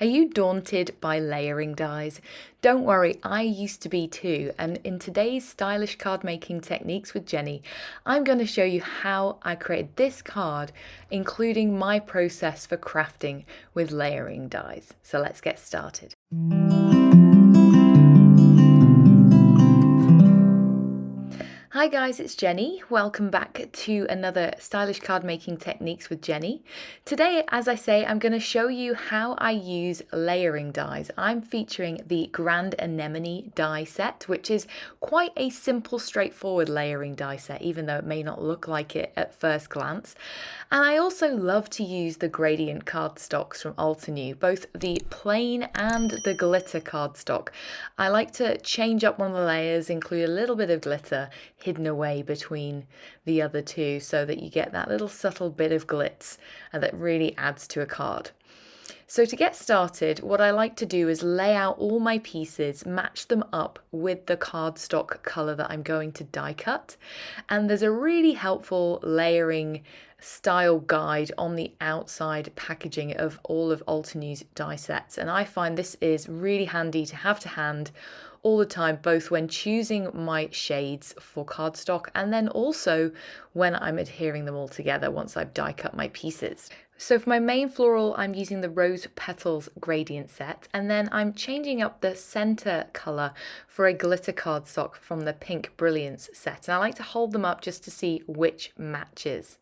Are you daunted by layering dies? Don't worry, I used to be too, and in today's stylish card making techniques with Jenny, I'm going to show you how I created this card, including my process for crafting with layering dies. So let's get started. Hi guys, it's Jenny. Welcome back to another stylish card making techniques with Jenny. Today, as I say, I'm going to show you how I use layering dies. I'm featuring the Grand Anemone Die Set, which is quite a simple, straightforward layering die set, even though it may not look like it at first glance. And I also love to use the gradient cardstocks from Altenew, both the plain and the glitter cardstock. I like to change up one of the layers, include a little bit of glitter hidden away between the other two so that you get that little subtle bit of glitz that really adds to a card. So to get started, what I like to do is lay out all my pieces, match them up with the cardstock colour that I'm going to die cut. And there's a really helpful layering style guide on the outside packaging of all of Altenew's die sets. And I find this is really handy to have to hand all the time, both when choosing my shades for cardstock and then also when I'm adhering them all together once I've die cut my pieces. So for my main floral, I'm using the Rose Petals gradient set, and then I'm changing up the center color for a glitter cardstock from the pink Brilliance set. And I like to hold them up just to see which matches.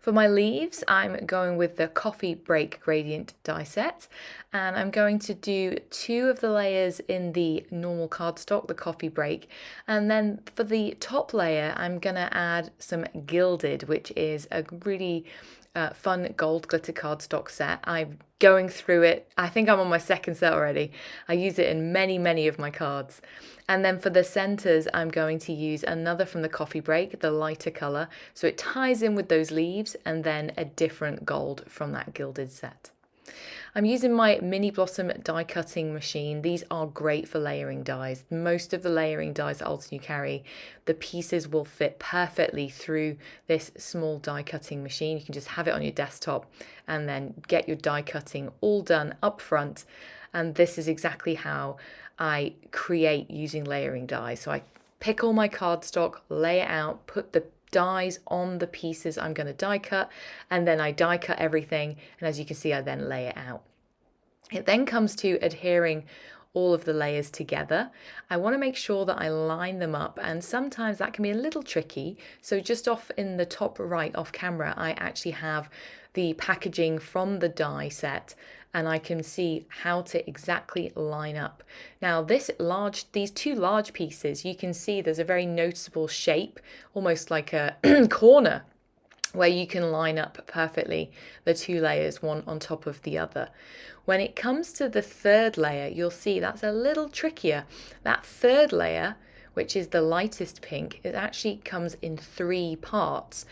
For my leaves, I'm going with the Coffee Break gradient die set, and I'm going to do 2 of the layers in the normal cardstock, the Coffee Break, and then for the top layer, I'm going to add some Gilded, which is a really fun gold glitter cardstock set. I'm going through it. I think I'm on my second set already. I use it in many of my cards. And then for the centers, I'm going to use another from the Coffee Break, the lighter color, so it ties in with those leaves, and then a different gold from that Gilded set. I'm using my mini blossom die cutting machine. These are great for layering dies. Most of the layering dies that Altenew carry, the pieces will fit perfectly through this small die cutting machine. You can just have it on your desktop and then get your die cutting all done up front. And this is exactly how I create using layering dies. So I pick all my cardstock, lay it out, put the dies on the pieces I'm going to die cut, and then I die cut everything, and as you can see, I then lay it out. It then comes to adhering all of the layers together. I want to make sure that I line them up, and sometimes that can be a little tricky. So just off in the top right off camera, I actually have the packaging from the die set, and I can see how to exactly line up. Now these 2 large pieces, you can see there's a very noticeable shape, almost like a corner, where you can line up perfectly the 2 layers, one on top of the other. When it comes to the third layer, you'll see that's a little trickier. That third layer, which is the lightest pink, it actually comes in 3 parts.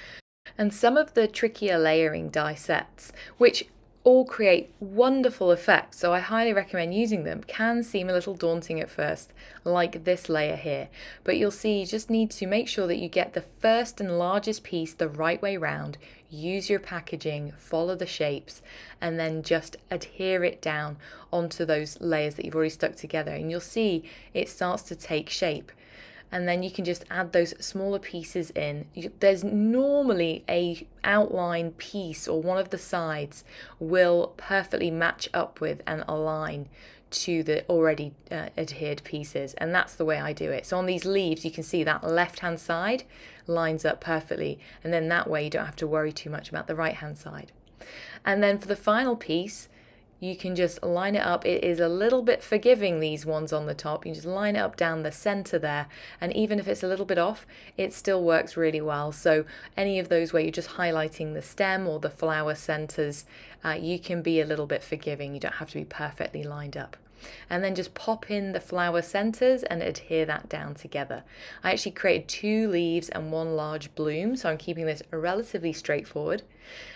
And some of the trickier layering die sets, which all create wonderful effects, so I highly recommend using them, can seem a little daunting at first, like this layer here. But you'll see you just need to make sure that you get the first and largest piece the right way round, use your packaging, follow the shapes, and then just adhere it down onto those layers that you've already stuck together. And you'll see it starts to take shape. And then you can just add those smaller pieces in. There's normally a outline piece, or one of the sides will perfectly match up with and align to the already adhered pieces, and that's the way I do it. So on these leaves, you can see that left hand side lines up perfectly, and then that way you don't have to worry too much about the right hand side. And then for the final piece, you can just line it up. It is a little bit forgiving, these ones on the top. You just line it up down the center there, and even if it's a little bit off, it still works really well. So any of those where you're just highlighting the stem or the flower centers, you can be a little bit forgiving. You don't have to be perfectly lined up. And then just pop in the flower centers and adhere that down together. I actually created 2 leaves and 1 large bloom, so I'm keeping this relatively straightforward.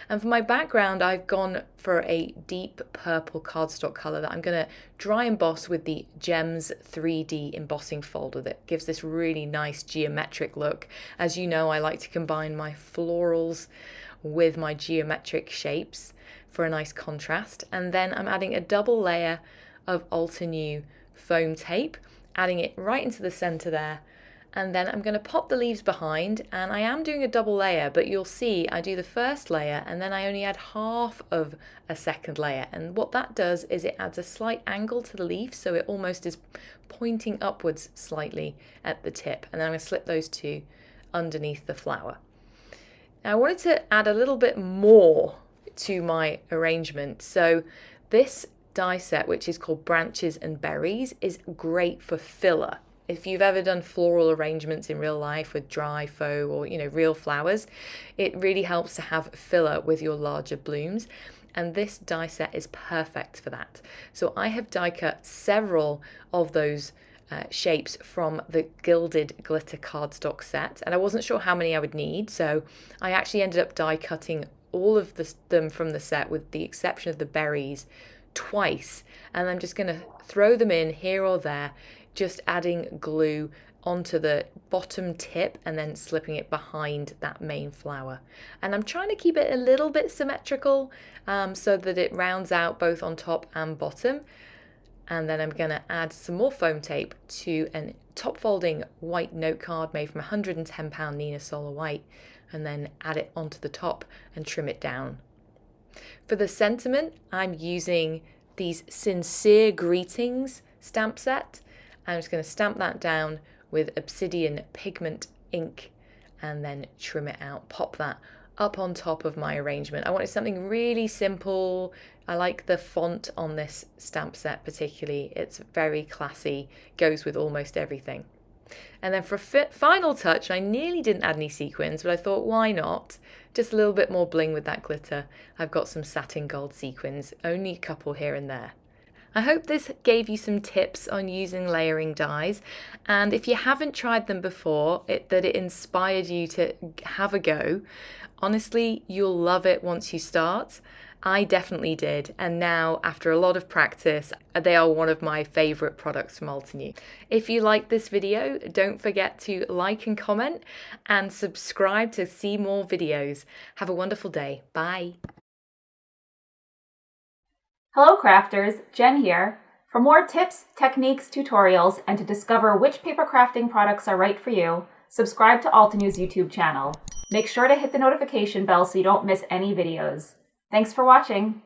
And for my background, I've gone for a deep purple cardstock color that I'm going to dry emboss with the Gems 3D embossing folder that gives this really nice geometric look. As you know, I like to combine my florals with my geometric shapes. for a nice contrast. And then I'm adding a double layer of Altenew foam tape, adding it right into the center there. And then I'm going to pop the leaves behind, and I am doing a double layer, but you'll see I do the first layer and then I only add half of a second layer. And what that does is it adds a slight angle to the leaf, so it almost is pointing upwards slightly at the tip. And then I'm going to slip those two underneath the flower. Now I wanted to add a little bit more to my arrangement. So this die set, which is called Branches and Berries, is great for filler. If you've ever done floral arrangements in real life with dry faux or, real flowers, it really helps to have filler with your larger blooms. And this die set is perfect for that. So I have die cut several of those shapes from the Gilded glitter cardstock set, and I wasn't sure how many I would need, so I actually ended up die cutting all of them from the set with the exception of the berries twice, and I'm just going to throw them in here or there, just adding glue onto the bottom tip and then slipping it behind that main flower. And I'm trying to keep it a little bit symmetrical so that it rounds out both on top and bottom. And then I'm going to add some more foam tape to a top folding white note card made from 110 Nina Solar white, and then add it onto the top and trim it down. For the sentiment, I'm using these Sincere Greetings stamp set. I'm just going to stamp that down with Obsidian Pigment Ink and then trim it out, pop that up on top of my arrangement. I wanted something really simple. I like the font on this stamp set particularly. It's very classy, goes with almost everything. And then for a final touch, I nearly didn't add any sequins, but I thought, why not? Just a little bit more bling with that glitter. I've got some satin gold sequins, only a couple here and there. I hope this gave you some tips on using layering dies, and if you haven't tried them before, that it inspired you to have a go. Honestly, you'll love it once you start. I definitely did, and now after a lot of practice, they are one of my favourite products from Altenew. If you like this video, don't forget to like and comment and subscribe to see more videos. Have a wonderful day. Bye. Hello crafters, Jen here. For more tips, techniques, tutorials, and to discover which paper crafting products are right for you, subscribe to Altenew's YouTube channel. Make sure to hit the notification bell so you don't miss any videos. Thanks for watching.